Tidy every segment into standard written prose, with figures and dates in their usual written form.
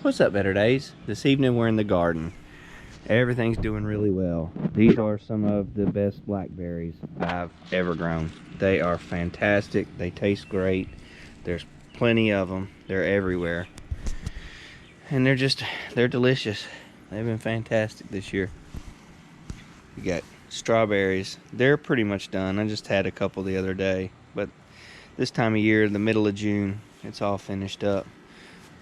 What's up, Better Days? This evening we're in the garden. Everything's doing really well. These are some of the best blackberries I've ever grown. They are fantastic. They taste great. There's plenty of them. They're everywhere. And they're delicious. They've been fantastic this year. You got strawberries. They're pretty much done. I just had a couple the other day. But this time of year, the middle of June, it's all finished up.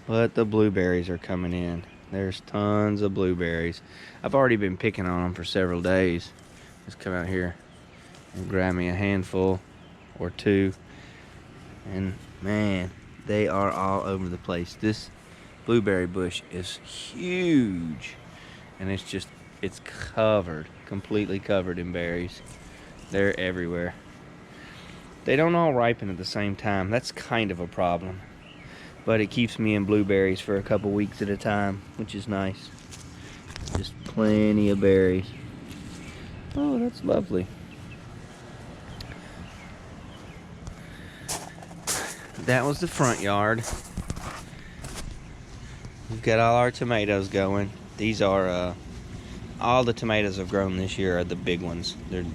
But the blueberries are coming in. There's tons of blueberries. I've already been picking on them for several days. Just come out here and grab me a handful or two. And man, they are all over the place. This blueberry bush is huge. And it's covered, completely covered in berries. They're everywhere. They don't all ripen at the same time. That's kind of a problem. But it keeps me in blueberries for a couple weeks at a time, which is nice. Just plenty of berries. Oh, that's lovely. That was the front yard. We've got all our tomatoes going. These are, all the tomatoes I've grown this year are the big ones. They're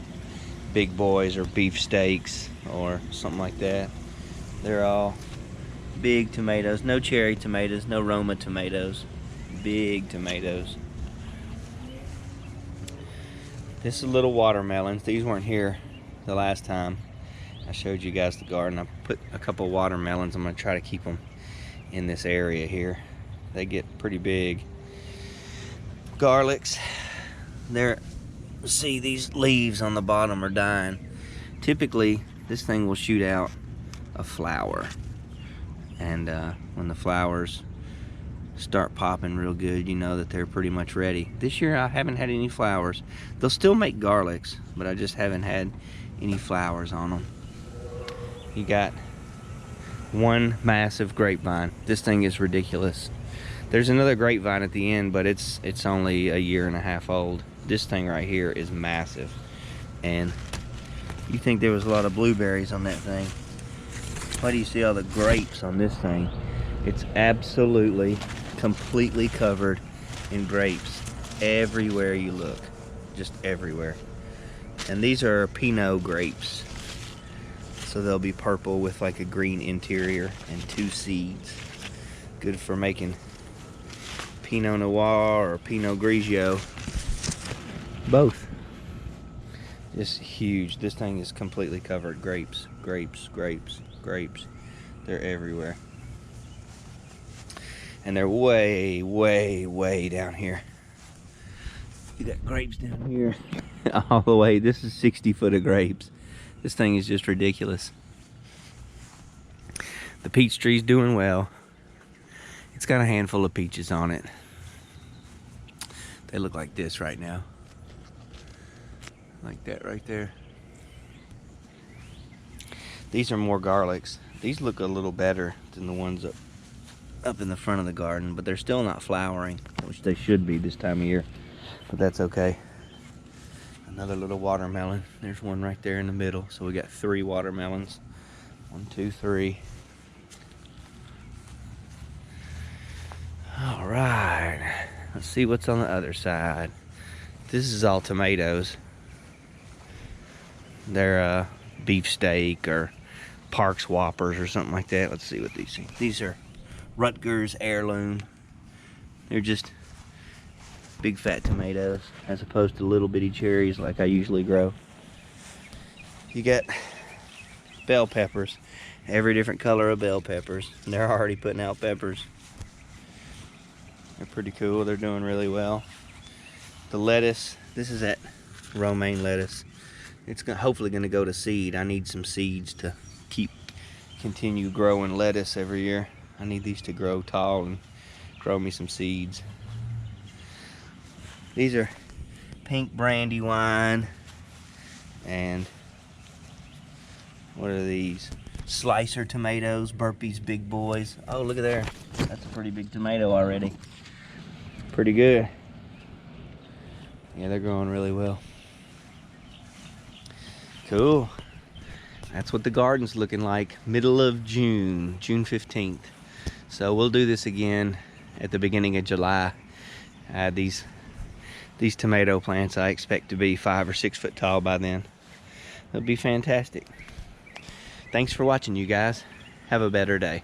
big boys or beefsteaks or something like that. They're all big tomatoes. No cherry tomatoes, no Roma tomatoes. Big tomatoes. This is little watermelons. These weren't here the last time I showed you guys the garden. I put a couple watermelons. I'm going to try to keep them in this area here. They get pretty big. Garlics. See, these leaves on the bottom are dying. Typically, this thing will shoot out a flower. And when the flowers start popping real good, you know that they're pretty much ready. This year I haven't had any flowers. They'll still make garlics, but I just haven't had any flowers on them. You got one massive grapevine. This thing is ridiculous. There's another grapevine at the end, but it's only a year and a half old. This thing right here is massive. And you think there was a lot of blueberries on that thing. Why do you see all the grapes on this thing? It's absolutely, completely covered in grapes everywhere you look. Just everywhere. And these are Pinot grapes. So they'll be purple with like a green interior and 2 seeds. Good for making Pinot Noir or Pinot Grigio. Both. Just huge. This thing is completely covered. Grapes, grapes, grapes, grapes. They're everywhere. And they're way, way, way down here. You got grapes down here. All the way. This is 60 foot of grapes. This thing is just ridiculous. The peach tree's doing well. It's got a handful of peaches on it. They look like this right now. Like that right there. These are more garlics. These look a little better than the ones up in the front of the garden, but they're still not flowering, which they should be this time of year, but that's okay. Another little watermelon. There's one right there in the middle. So we got 3 watermelons. 1, 2, 3. All right. Let's see what's on the other side. This is all tomatoes. They're beefsteak or Parks Whoppers or something like that. Let's see what these things. These are Rutgers Heirloom. They're just big fat tomatoes as opposed to little bitty cherries like I usually grow. You got bell peppers. Every different color of bell peppers. And they're already putting out peppers. They're pretty cool. They're doing really well. The lettuce. This is that romaine lettuce. It's hopefully going to go to seed. I need some seeds to continue growing lettuce every year. I need these to grow tall and grow me some seeds. These are pink brandywine. And what are these? Slicer tomatoes, Burpee's Big Boys. Oh, look at there. That's a pretty big tomato already. Pretty good. Yeah, they're growing really well. Cool. That's what the garden's looking like. Middle of June, June 15th. So we'll do this again at the beginning of July. These tomato plants I expect to be 5 or 6 foot tall by then. It'll be fantastic. Thanks for watching, you guys. Have a better day.